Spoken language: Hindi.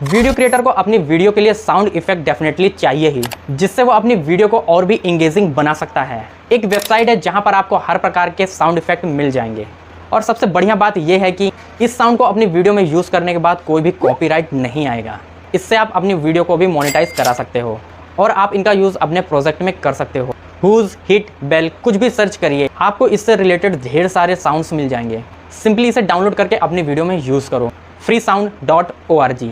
वीडियो क्रिएटर को अपनी वीडियो के लिए साउंड इफेक्ट डेफिनेटली चाहिए ही, जिससे वो अपनी वीडियो को और भी इंगेजिंग बना सकता है। एक वेबसाइट है जहां पर आपको हर प्रकार के साउंड इफेक्ट मिल जाएंगे और सबसे बढ़िया बात यह है कि इस साउंड को अपनी वीडियो में यूज़ करने के बाद कोई भी कॉपीराइट नहीं आएगा। इससे आप अपनी वीडियो को भी मोनेटाइज करा सकते हो और आप इनका यूज़ अपने प्रोजेक्ट में कर सकते हो। हुज, हिट, बेल कुछ भी सर्च करिए, आपको इससे रिलेटेड ढेर सारे साउंड्स मिल जाएंगे। सिंपली इसे डाउनलोड करके अपनी वीडियो में यूज़ करो। freesound.org।